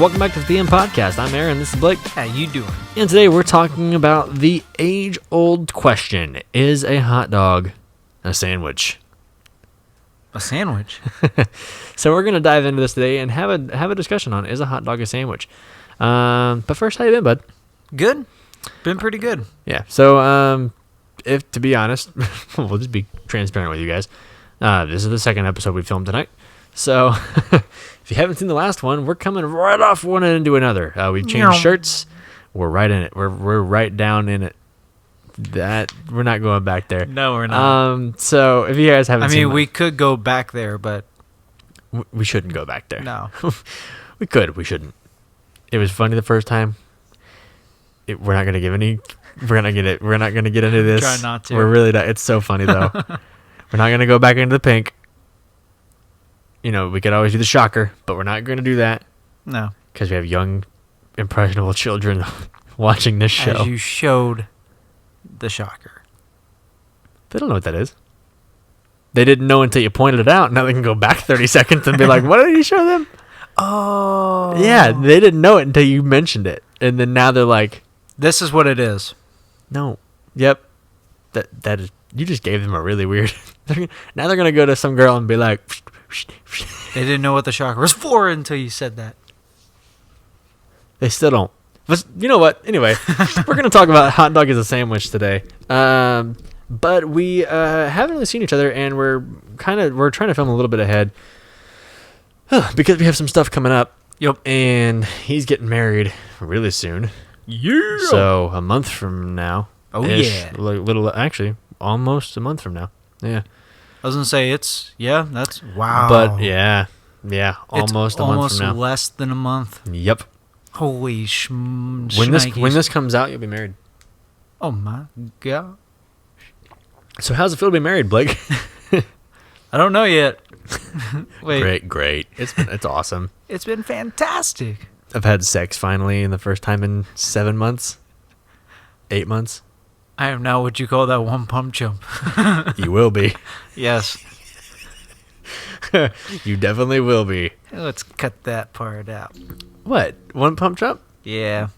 Welcome back to the PM Podcast. I'm Aaron, this is Blake. How you doing? And today we're talking about the age-old question, is a hot dog a sandwich? A sandwich? So we're going to dive into this today and have a discussion on, is a hot dog a sandwich? But first, how you been, bud? Good. Been pretty good. Yeah, so if to be honest, we'll just be transparent with you guys. This is the second episode we filmed tonight. So if you haven't seen the last one, we're coming right off one end into another. We've changed shirts. We're right in it. We're right down in it. That we're not going back there. No, we're not. So if you guys haven't seen we could go back there, but we shouldn't go back there. No. We could. We shouldn't. It was funny the first time. We're not gonna give any. We're not gonna get into this. Try not to. We're really not. It's so funny though. We're not gonna go back into the pink. You know, we could always do the shocker, but we're not gonna do that. No. Because we have young, impressionable children watching this show. As you showed the shocker. They don't know what that is. They didn't know until you pointed it out. Now they can go back 30 seconds and be like, what did you show them? Oh. Yeah, they didn't know it until you mentioned it. And then now they're like, this is what it is. no. Yep. That is, you just gave them a really weird. Now they're going to go to some girl and be like, They didn't know what the shocker was for until you said that. they still don't. But you know what? Anyway, we're going to talk about Hot Dog Is A Sandwich today. But we haven't really seen each other, and we're trying to film a little bit ahead because we have some stuff coming up. Yep. And he's getting married really soon. Yeah. So a month from now. Oh, yeah. Actually, almost a month from now. Yeah. I was going to say, that's, wow. But yeah, almost it's a month from now. almost less than a month. Yep. Holy When this comes out, you'll be married. Oh, my God. So how's it feel to be married, Blake? I don't know yet. Wait. Great. It's awesome. It's been fantastic. I've had sex finally in the first time in 7 months. 8 months. I am now what you call that one pump jump. You will be. Yes. You definitely will be. Let's cut that part out. What? One pump jump? Yeah.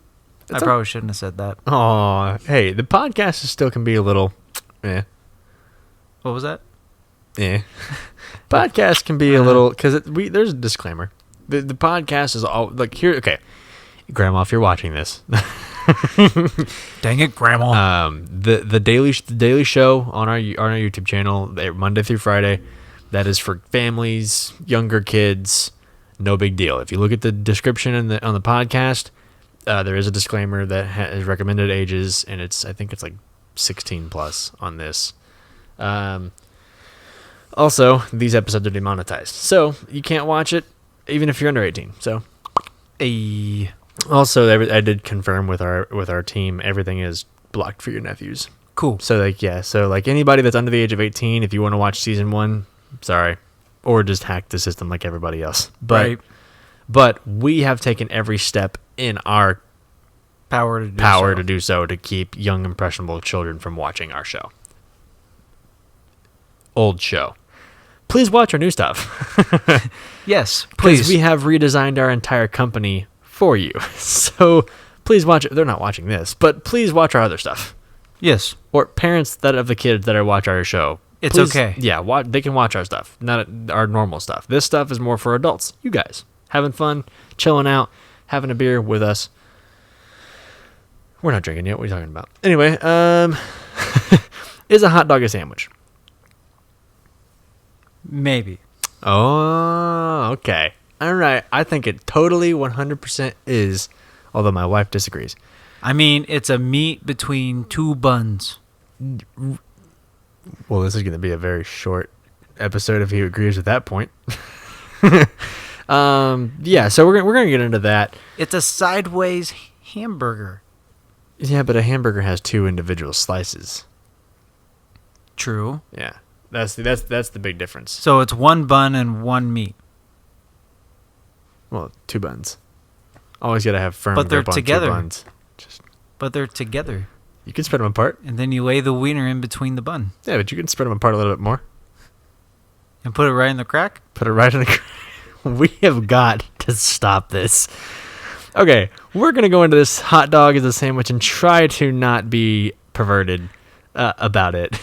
It's I probably shouldn't have said that. Oh, hey, the podcast still can be a little, What was that? Yeah. Podcast can be a little, because there's a disclaimer. The podcast is all, like, here, okay. Grandma, if you're watching this. Dang it, Grandma. The daily show on our YouTube channel, Monday through Friday, that is for families, younger kids, no big deal. If you look at the description on the podcast, there is a disclaimer that is recommended ages, and I think it's like 16 plus on this. Also, these episodes are demonetized, so you can't watch it even if you're under 18. So, also, I did confirm with our team, everything is blocked for your nephews. Cool. So like anybody that's under the age of 18, if you want to watch season 1, sorry, or just hack the system like everybody else. But we have taken every step in our power to do so to keep young impressionable children from watching our show. Old show. Please watch our new stuff. Yes, please. Because we have redesigned our entire company for you. So please watch it. They're not watching this, but please watch our other stuff. Yes. Or parents of the kids that watch our show. It's please, okay. Yeah, they can watch our stuff, not our normal stuff. This stuff is more for adults. You guys having fun, chilling out, having a beer with us. We're not drinking yet. What are you talking about? Anyway, is a hot dog a sandwich? Maybe. Oh, okay. All right. I think it totally 100% is, although my wife disagrees. I mean, it's a meat between two buns. Well, this is going to be a very short episode if he agrees with that point. Yeah, so we're going to get into that. It's a sideways hamburger. Yeah, but a hamburger has 2 individual slices. True. Yeah. That's the big difference. So it's one bun and one meat. Well, 2 buns. Always got to have firm But they're grip on together. 2 buns. But they're together. You can spread them apart. And then you lay the wiener in between the bun. Yeah, but you can spread them apart a little bit more. And put it right in the crack? Put it right in the... We have got to stop this. Okay, we're going to go into this hot dog as a sandwich and try to not be perverted about it.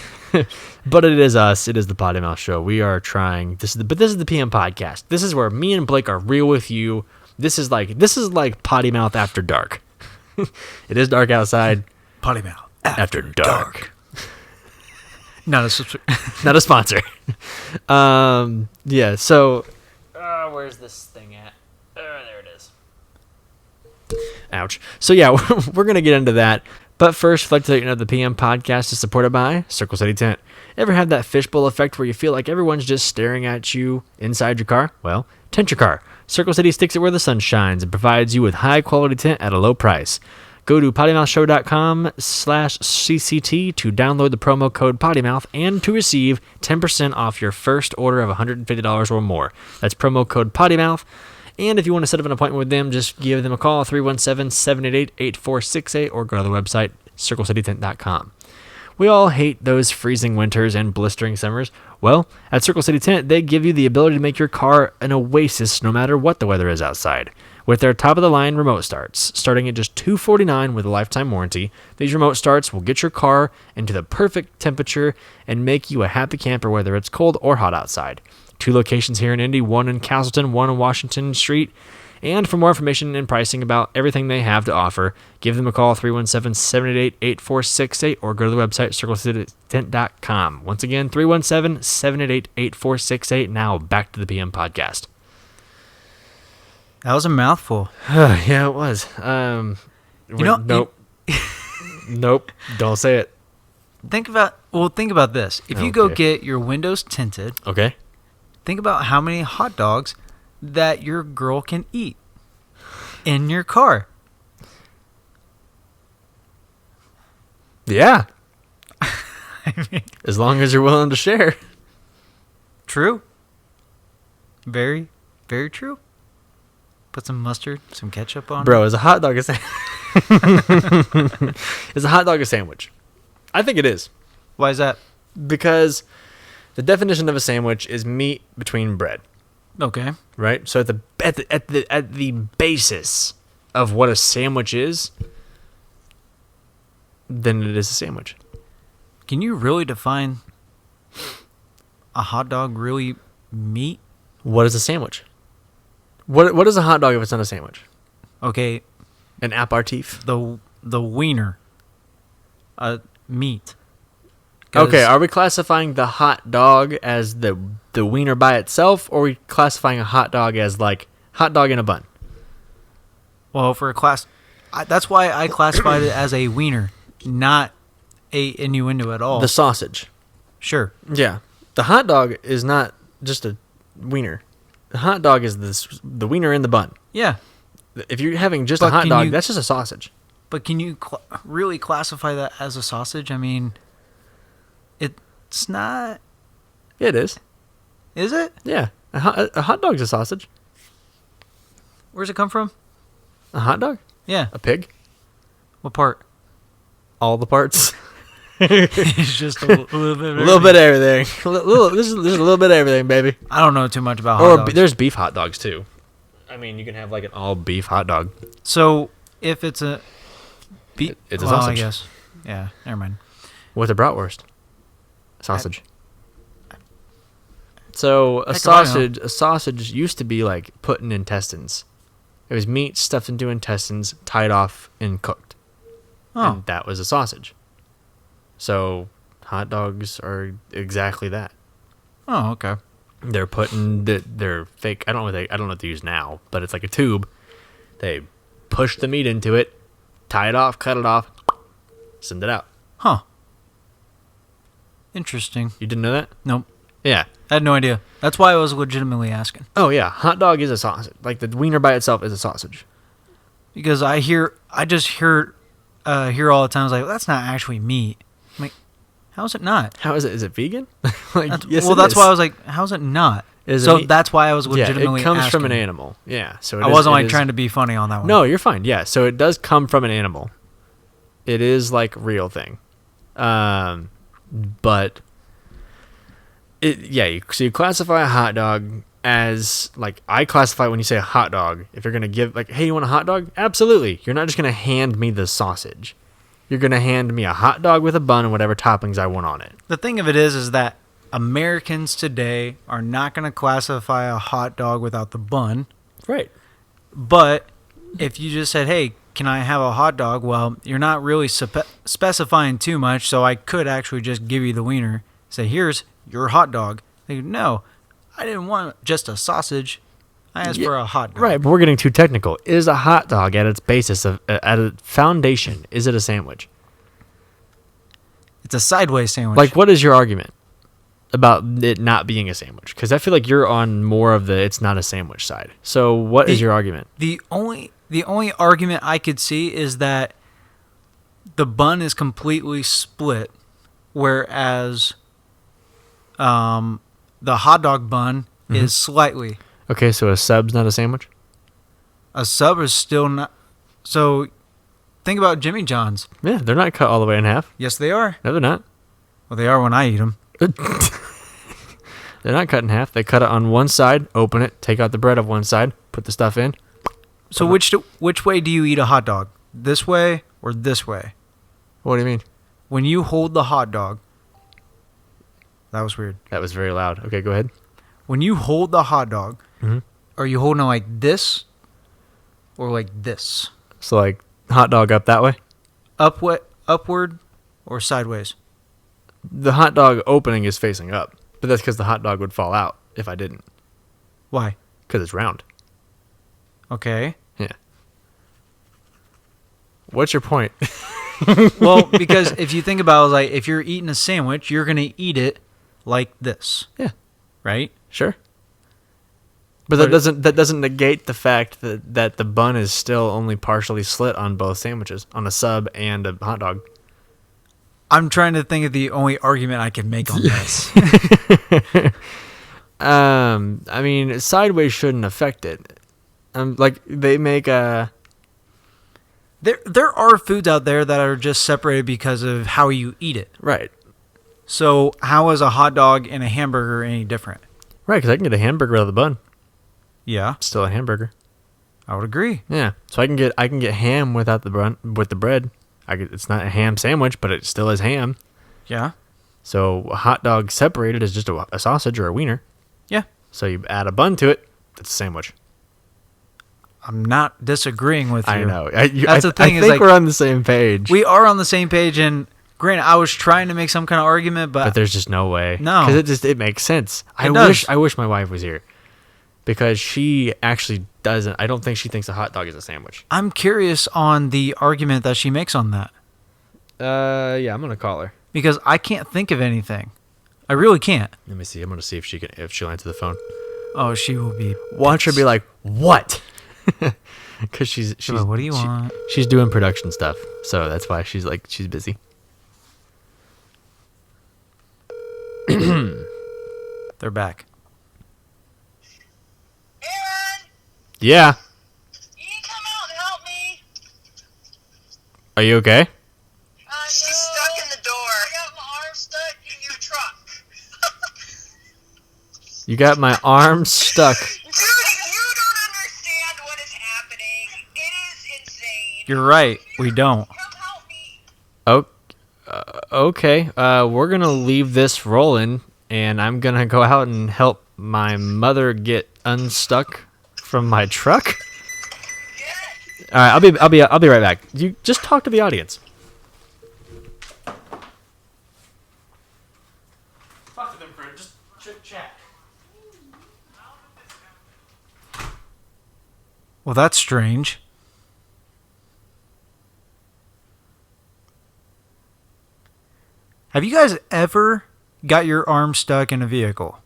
But it is us. It is the Potty Mouth Show. We are trying. This is the PM podcast. This is where me and Blake are real with you. This is like Potty Mouth after dark. It is dark outside. Potty Mouth After dark. Not a Not a sponsor. Yeah, so where's this thing at? There it is. Ouch. So yeah, we're going to get into that. But first, I'd like to let you know the PM podcast is supported by Circle City Tint. Ever have that fishbowl effect where you feel like everyone's just staring at you inside your car? Well, tint your car. Circle City sticks it where the sun shines and provides you with high-quality tint at a low price. Go to pottymouthshow.com/CCT to download the promo code PottyMouth and to receive 10% off your first order of $150 or more. That's promo code PottyMouth. And if you want to set up an appointment with them, just give them a call, 317-788-8468, or go to the website, circlecitytint.com. We all hate those freezing winters and blistering summers. Well, at Circle City Tint, they give you the ability to make your car an oasis no matter what the weather is outside. With their top-of-the-line remote starts, starting at just $249 with a lifetime warranty, these remote starts will get your car into the perfect temperature and make you a happy camper whether it's cold or hot outside. 2 locations here in Indy, 1 in Castleton, 1 on Washington Street. And for more information and pricing about everything they have to offer, give them a call, 317-788-8468, or go to the website, circlecitytint.com. Once again, 317-788-8468. Now, back to the PM podcast. That was a mouthful. Yeah, it was. Nope. Nope. Don't say it. Think about this. If you go get your windows tinted, okay, think about how many hot dogs that your girl can eat in your car. Yeah. I mean, as long as you're willing to share. True. Very, very true. Put some mustard, some ketchup on. Bro, is a hot dog a sandwich? Is a hot dog a sandwich? I think it is. Why is that? Because the definition of a sandwich is meat between bread. Okay. Right? So at the basis of what a sandwich is, then it is a sandwich. Can you really define a hot dog really meat? What is a sandwich? What is a hot dog if it's not a sandwich? Okay. An aperitif? The wiener. Meat. Okay, are we classifying the hot dog as the wiener by itself, or are we classifying a hot dog as like hot dog in a bun? Well, for a class, that's why I classified it as a wiener, not a innuendo at all. The sausage. Sure. Yeah. The hot dog is not just a wiener. The hot dog is the wiener in the bun. Yeah. If you're having just a hot dog, that's just a sausage. But can you really classify that as a sausage? I mean, it's not. It is. Is it? Yeah. A hot dog's a sausage. Where's it come from? A hot dog? Yeah. A pig? What part? All the parts. It's just a little bit of everything. A little bit of everything. There's a little bit of everything, baby. I don't know too much about hot dogs. There's beef hot dogs, too. I mean, you can have like an all beef hot dog. So, if it's a beef... It's a sausage. I guess. Yeah, never mind. With a bratwurst. Sausage. So, a sausage used to be like put in intestines. It was meat stuffed into intestines, tied off, and cooked. Oh. And that was a sausage. So, hot dogs are exactly that. Oh, okay. They're putting they're fake. I don't know what they use now, but it's like a tube. They push the meat into it, tie it off, cut it off, send it out. Huh. Interesting. You didn't know that? Nope. Yeah. I had no idea. That's why I was legitimately asking. Oh yeah, hot dog is a sausage. Like the wiener by itself is a sausage. Because I just hear all the time. I was like, well, that's not actually meat. I'm like, how is it not? How is it? Is it vegan? Like, yes, that's why I was like, how's it not? That's why I was legitimately asking. It comes from an animal. Yeah. So I wasn't trying to be funny on that one. No, you're fine. Yeah. So it does come from an animal. It is like a real thing. But so you classify a hot dog as like I classify when you say a hot dog. If you're gonna give like, hey, you want a hot dog? Absolutely. You're not just gonna hand me the sausage. You're gonna hand me a hot dog with a bun and whatever toppings I want on it. The thing of it is that Americans today are not going to classify a hot dog without the bun. Right. But if you just said, hey, can I have a hot dog? Well, you're not really specifying too much, so I could actually just give you the wiener. Say, here's your hot dog. They go, no, I didn't want just a sausage. I asked for a hot dog. Right, but we're getting too technical. Is a hot dog at its basis, at a foundation, is it a sandwich? It's a sideways sandwich. Like, what is your argument about it not being a sandwich? Because I feel like you're on more of the it's not a sandwich side. So what is your argument? The only argument I could see is that the bun is completely split, whereas the hot dog bun is slightly. Okay, so a sub's not a sandwich? A sub is still not. So think about Jimmy John's. Yeah, they're not cut all the way in half. Yes, they are. No, they're not. Well, they are when I eat them. They're not cut in half. They cut it on one side, open it, take out the bread of one side, put the stuff in. So which way do you eat a hot dog? This way or this way? What do you mean? When you hold the hot dog. That was weird. That was very loud. Okay, go ahead. When you hold the hot dog, Mhm. are you holding it like this or like this? So, like, hot dog up that way? Upward or sideways? The hot dog opening is facing up, but that's because the hot dog would fall out if I didn't, Why? because it's round. Okay. Yeah. What's your point? Well, because if you think about it, like if you're eating a sandwich, you're going to eat it like this. Yeah. Right? Sure. But that doesn't negate the fact that the bun is still only partially slit on both sandwiches, on a sub and a hot dog. I'm trying to think of the only argument I can make on this. I mean, sideways shouldn't affect it. Like they make a. There are foods out there that are just separated because of how you eat it. Right. So how is a hot dog and a hamburger any different? Right, because I can get a hamburger out of the bun. Yeah, It's still a hamburger. I would agree. Yeah. So I can get ham without the bun with the bread. It's not a ham sandwich, but it still is ham. Yeah. So a hot dog separated is just a sausage or a wiener. Yeah. So you add a bun to it, it's a sandwich. I'm not disagreeing with you. I know. That's the thing. I is think like, we're on the same page. we are on the same page, and granted, I was trying to make some kind of argument, But there's just no way. No. Because it makes sense. I wish my wife was here. Because she actually doesn't. I don't think she thinks a hot dog is a sandwich. I'm curious on the argument that she makes on that. Yeah, I'm gonna call her. Because I can't think of anything. I really can't. Let me see. I'm gonna see if she'll answer the phone. Oh, she will be. Watch her be like, "What?" Because she's Like, what do you want? She's doing production stuff, so that's why she's busy. They're back. Aaron, Yeah. you need to come out and help me. Are you okay? She's stuck in the door. I got my arm stuck in your truck. You got my arm stuck. Dude, you don't understand what is happening. It is insane. You're right. We don't. Come help me. Oh, okay. We're gonna leave this rolling, and I'm gonna go out and help my mother get unstuck from my truck. Yes. All right, I'll be right back. You just talk to the audience. Talk to them for just chit chat. Well, that's strange. Have you guys ever got your arm stuck in a vehicle?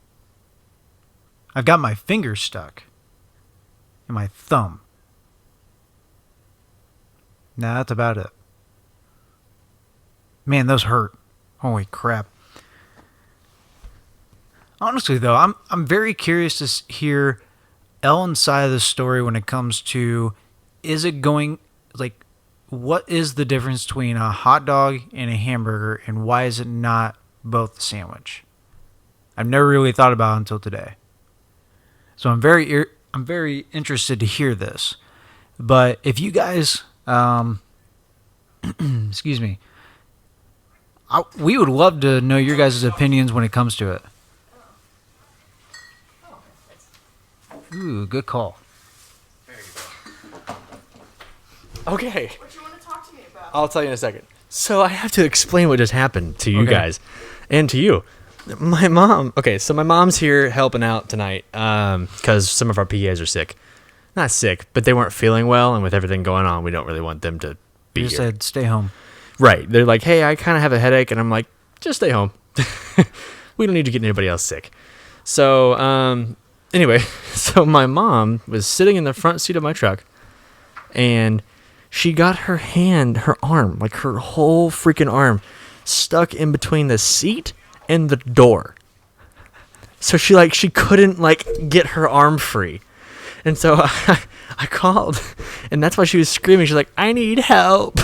I've got my finger stuck. And my thumb. Nah, that's about it. Man, those hurt. Holy crap. Honestly, though, I'm very curious to hear Ellen's side of the story when it comes to, is it going, like, what is the difference between a hot dog and a hamburger, and why is it not both a sandwich? I've never really thought about it until today. So I'm very interested to hear this. But if you guys, excuse me, we would love to know your guys' opinions when it comes to it. Ooh, good call. Okay. What you want to talk to me about? I'll tell you in a second. So I have to explain what just happened to you Okay. guys and to you. My mom. Okay, so my mom's here helping out tonight because some of our PAs are sick. Not sick, but they weren't feeling well, and with everything going on, we don't really want them to be You here. said stay home. Right. They're like, hey, I kind of have a headache, and I'm like, just stay home. We don't need to get anybody else sick. So anyway, so my mom was sitting in the front seat of my truck, and she got her arm, like her whole freaking arm, stuck in between the seat and the door. So she couldn't get her arm free. And so I called, and that's why she was screaming. She's like, I need help.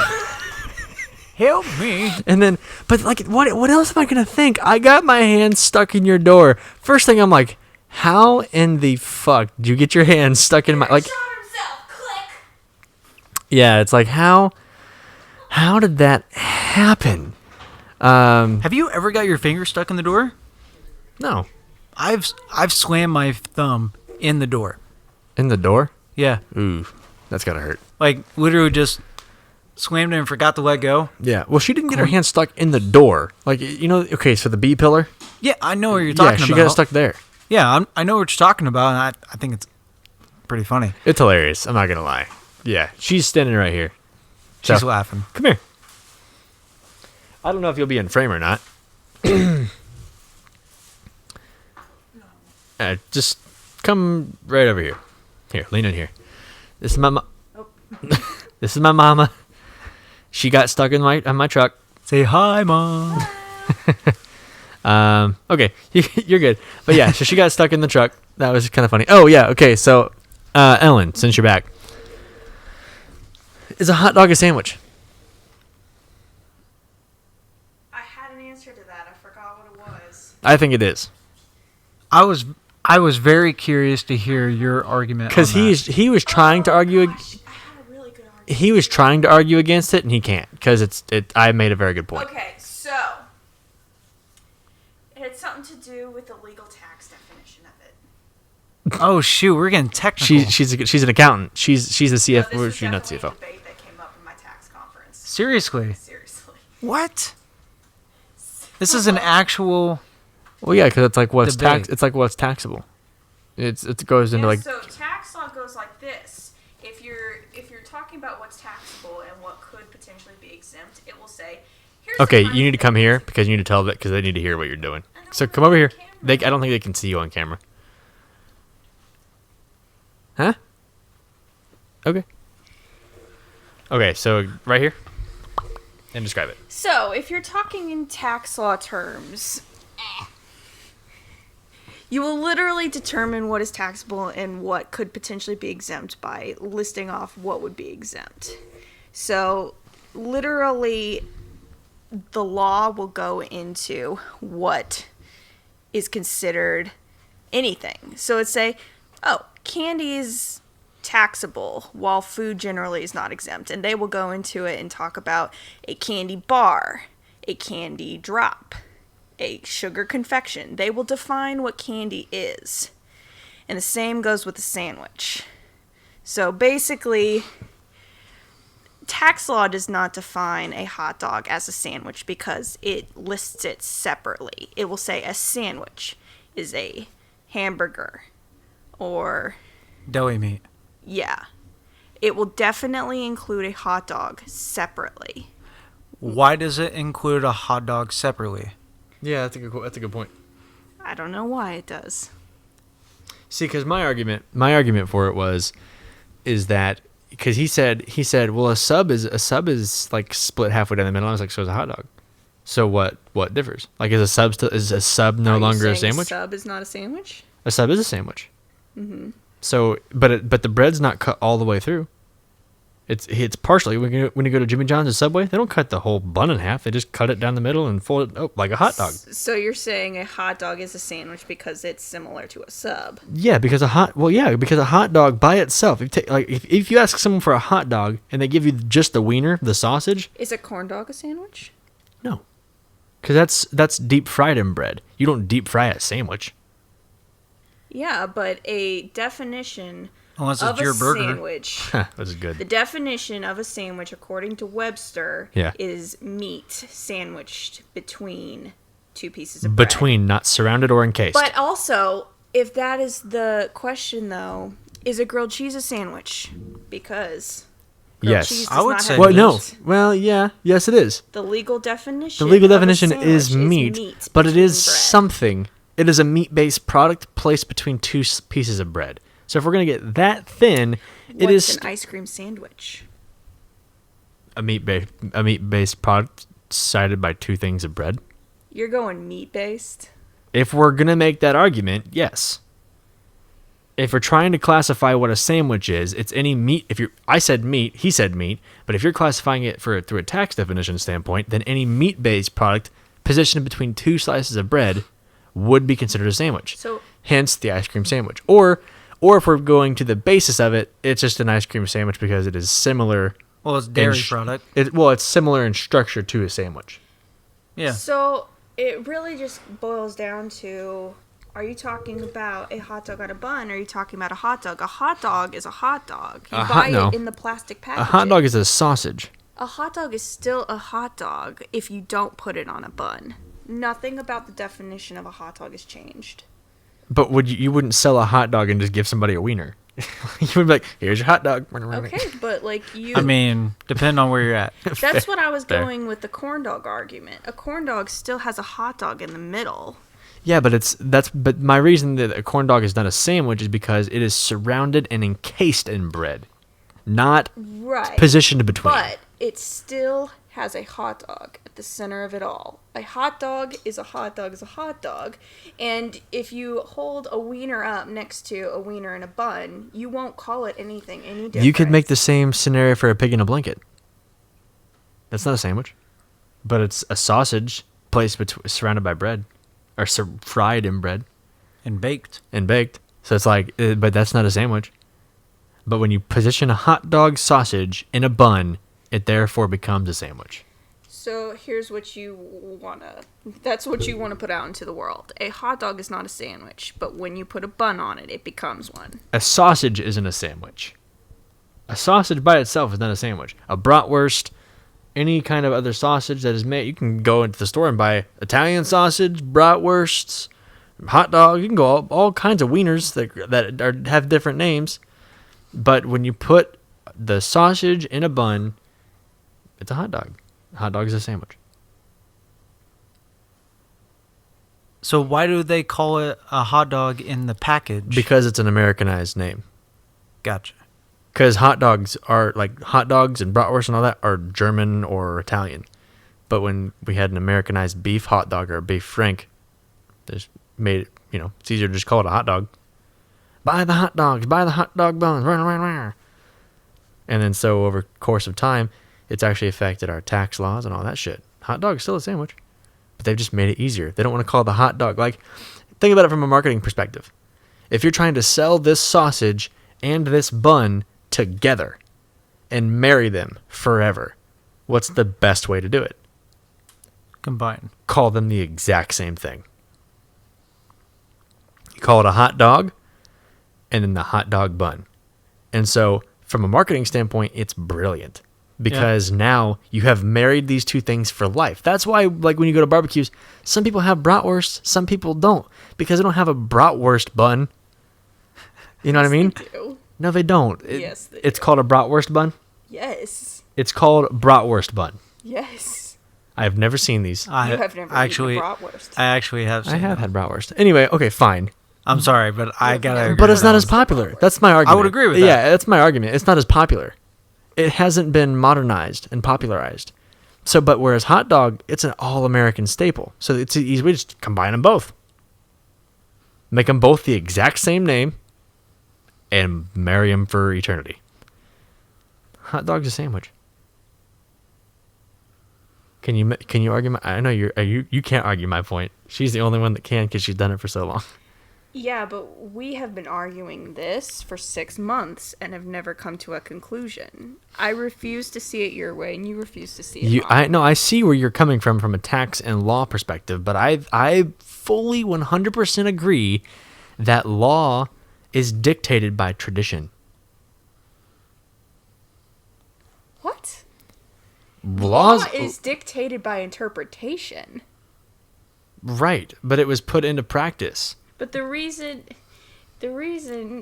Help me. And then, but what else am I going to think? I got my hand stuck in your door. First thing I'm like, how in the fuck did you get your hand stuck in my, Shot himself. Click. yeah, it's like, how did that happen? Have you ever got your finger stuck in the door? No. I've slammed my thumb in the door. In the door? Yeah. Ooh, that's gotta hurt. Like, literally just slammed it and forgot to let go. Yeah. Well, she didn't get her hand stuck in the door. Okay, so the B pillar? Yeah, I know what you're talking about. Yeah, she got it stuck there. Yeah, I know what you're talking about, and I think it's pretty funny. It's hilarious. I'm not gonna lie. Yeah, she's standing right here. She's So, laughing. come here. I don't know if you'll be in frame or not. Just come right over here. Here, lean in here. This is my This is my mama. She got stuck in my truck. Say hi, Mom. Okay, you're good. But yeah, so she got stuck in the truck. That was kind of funny. Oh yeah, okay. So, Ellen, since you're back, is a hot dog a sandwich? I had an answer to that. I forgot what it was. I think it is. I was very curious to hear your argument Because on that. he was trying to argue. Gosh, I had a really good argument. He was trying to argue against it, and he can't because I made a very good point. Okay, so it had something to do with the legal tax definition of it. Oh shoot, we're getting technical. She's an accountant. She's a CFO. This is She's not definitely a CFO. debate that came up in my tax conference. Seriously. Seriously. What? This is an actual. Well, yeah, because it's like what's Debate. It's like what's taxable. It goes into Yeah, like so tax law goes like this. If you're talking about what's taxable and what could potentially be exempt, it will say, here's the okay, kind you of need to come things here that- because you need to tell that because they need to hear what you're doing. I don't So know come over on here. camera. I don't think they can see you on camera. Huh? Okay. Okay, so right here, and describe it. So, if you're talking in tax law terms, you will literally determine what is taxable and what could potentially be exempt by listing off what would be exempt. So, literally, the law will go into what is considered anything. So, it'd say, oh, candy is taxable while food generally is not exempt, and they will go into it and talk about a candy bar, a candy drop, a sugar confection. They will define what candy is, and the same goes with the sandwich. So basically, tax law does not define a hot dog as a sandwich because it lists it separately. It will say a sandwich is a hamburger or Doughy meat. yeah. It will definitely include a hot dog separately. Why does it include a hot dog separately? Yeah, that's a good point. I don't know why it does. See, because my argument for it is that because he said, well, a sub is like split halfway down the middle. I was like, so is a hot dog. So what differs? Like, is a sub no Are you longer a saying sandwich? Sub is not a sandwich? A sub is a sandwich. Mm-hmm. So, but the bread's not cut all the way through. It's partially when you go to Jimmy John's or Subway, they don't cut the whole bun in half. They just cut it down the middle and fold it like a hot dog. So you're saying a hot dog is a sandwich because it's similar to a sub? Yeah, because a hot dog by itself. If you ask someone for a hot dog and they give you just the wiener, the sausage, Is a corn dog a sandwich? no, because that's deep fried in bread. You don't deep fry a sandwich. Yeah, but a definition Unless of it's your a burger. sandwich. That's good. The definition of a sandwich, according to Webster, Yeah. is meat sandwiched between two pieces of bread. Between, not surrounded or encased. But also, if that is the question, though, is a grilled cheese a sandwich? Because grilled Yes. cheese I does would not say have Well, meat. no. Well, yeah. Yes, it is. The legal definition. The legal of a definition is sandwich meat, but it between is bread. something. It is a meat-based product placed between two pieces of bread. So if we're gonna get that thin, it What's is an ice cream sandwich? a meat-based product sided by two things of bread. You're going meat based. If we're gonna make that argument, yes. If we're trying to classify what a sandwich is, it's any meat. I said meat, he said meat, but if you're classifying it through a tax definition standpoint, then any meat-based product positioned between two slices of bread would be considered a sandwich. So Hence the ice cream sandwich. Or if we're going to the basis of it, it's just an ice cream sandwich because it is similar. Well, it's dairy sh- product. It's similar in structure to a sandwich. Yeah. So it really just boils down to, are you talking about a hot dog on a bun, or are you talking about a hot dog? A hot dog is a hot dog. You buy it in the plastic package. A hot dog is a sausage. A hot dog is still a hot dog if you don't put it on a bun. Nothing about the definition of a hot dog has changed. But you wouldn't sell a hot dog and just give somebody a wiener. You would be like, here's your hot dog. Okay, but like you... I mean, depending on where you're at. That's what I was Fair. going with the corn dog argument. A corn dog still has a hot dog in the middle. Yeah, but my reason that a corn dog is not a sandwich is because it is surrounded and encased in bread, not Right. positioned between. But it still has a hot dog at the center of it all. A hot dog is a hot dog is a hot dog. And if you hold a wiener up next to a wiener in a bun, you won't call it anything any different. You could make the same scenario for a pig in a blanket. That's not a sandwich, but it's a sausage placed surrounded by bread, or fried in bread And baked. and baked. So it's like, but that's not a sandwich. But when you position a hot dog sausage in a bun, it therefore becomes a sandwich. So here's what that's what you want to put out into the world. A hot dog is not a sandwich, but when you put a bun on it, it becomes one. A sausage isn't a sandwich. A sausage by itself is not a sandwich. A bratwurst, any kind of other sausage that is made, you can go into the store and buy Italian sausage, bratwursts, hot dog. You can go all kinds of wieners that have different names. But when you put the sausage in a bun, it's a hot dog. A hot dog is a sandwich. So why do they call it a hot dog in the package? Because it's an Americanized name. Gotcha. Because hot dogs and bratwurst and all that are German or Italian. But when we had an Americanized beef hot dog or a beef frank, just made it, it's easier to just call it a hot dog. Buy the hot dogs, buy the hot dog buns. And then so over the course of time, it's actually affected our tax laws and all that shit. Hot dog is still a sandwich, but they've just made it easier. They don't want to call it the hot dog. Like, think about it from a marketing perspective. If you're trying to sell this sausage and this bun together and marry them forever, what's the best way to do it? Combined. Call them the exact same thing. You call it a hot dog and then the hot dog bun. And so from a marketing standpoint, it's brilliant because now you have married these two things for life. That's why, like, when you go to barbecues, some people have bratwurst, some people don't, because they don't have a bratwurst bun. You know what I mean? They do. No, they don't. Yes, they It's do. called a bratwurst bun. Yes. It's called bratwurst bun. Yes. I've never seen these. You have never actually, eaten a bratwurst. I actually have. I have had bratwurst. Anyway, okay, fine. I'm sorry, but I gotta. never- agree But with it's not that as one. popular. That's my argument. I would agree with that. Yeah, that's my argument. It's not as popular. It hasn't been modernized and popularized. So, but whereas hot dog, it's an all-American staple. So it's an easy way to just combine them both. Make them both the exact same name and marry them for eternity. Hot dog's a sandwich. Can you argue my? I know you can't argue my point. She's the only one that can because she's done it for so long. Yeah, but we have been arguing this for 6 months and have never come to a conclusion. I refuse to see it your way, and you refuse to see it mine. I see where you're coming from a tax and law perspective, but I fully 100% agree that law is dictated by tradition. What? Law is dictated by interpretation. Right, but it was put into practice. But the reason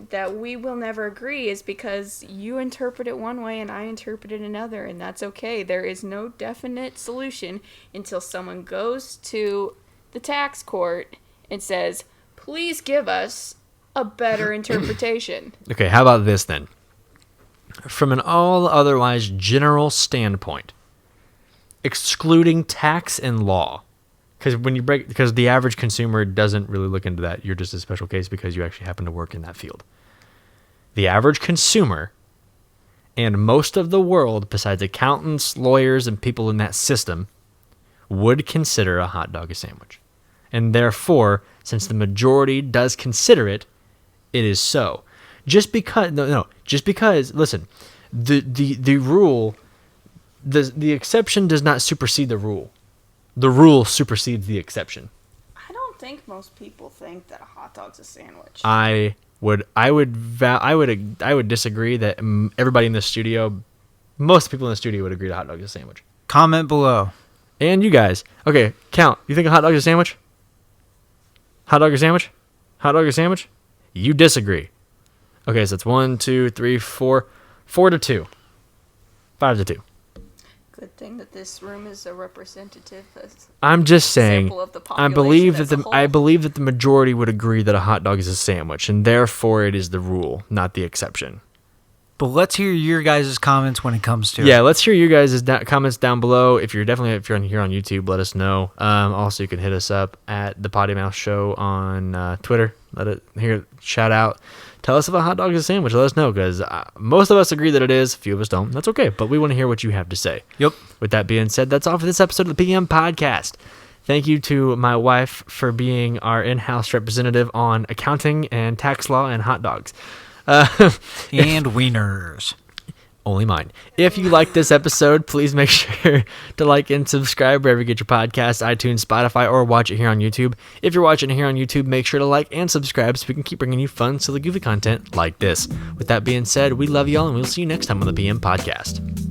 that we will never agree is because you interpret it one way and I interpret it another, and that's okay. There is no definite solution until someone goes to the tax court and says, please give us a better interpretation. Okay, how about this then? From an all otherwise general standpoint, excluding tax and law, because the average consumer doesn't really look into that. You're just a special case because you actually happen to work in that field. The average consumer and most of the world, besides accountants, lawyers, and people in that system, would consider a hot dog a sandwich. And therefore, since the majority does consider it, it is so. Just because, listen, the rule, the exception does not supersede the rule. The rule supersedes the exception. I don't think most people think that a hot dog's a sandwich. I would disagree that everybody in the studio, most people in the studio would agree that a hot dog is a sandwich. Comment below. And you guys, okay, count. You think a hot dog is a sandwich? Hot dog or sandwich? Hot dog or sandwich? You disagree. Okay, so it's 1, 2, 3, 4, 4-2, 5-2. Good thing that this room is a representative. I'm just saying. Sample of the I believe population that as a I whole. believe that the majority would agree that a hot dog is a sandwich, and therefore it is the rule, not the exception. But let's hear your guys' comments when it comes to it. Yeah, let's hear you guys' comments down below. If you're on here on YouTube, let us know. Also, you can hit us up at the Potty Mouth Show on Twitter. Shout out. Tell us if a hot dog is a sandwich. Let us know, because most of us agree that it is. A few of us don't. That's okay, but we want to hear what you have to say. Yep. With that being said, that's all for this episode of the PM Podcast. Thank you to my wife for being our in-house representative on accounting and tax law and hot dogs. And wieners. Only mine. If you like this episode, please make sure to like and subscribe wherever you get your podcasts, iTunes, Spotify, or watch it here on YouTube. If you're watching it here on YouTube, make sure to like and subscribe so we can keep bringing you fun, silly, goofy content like this. With that being said, we love y'all, and we'll see you next time on the PM Podcast.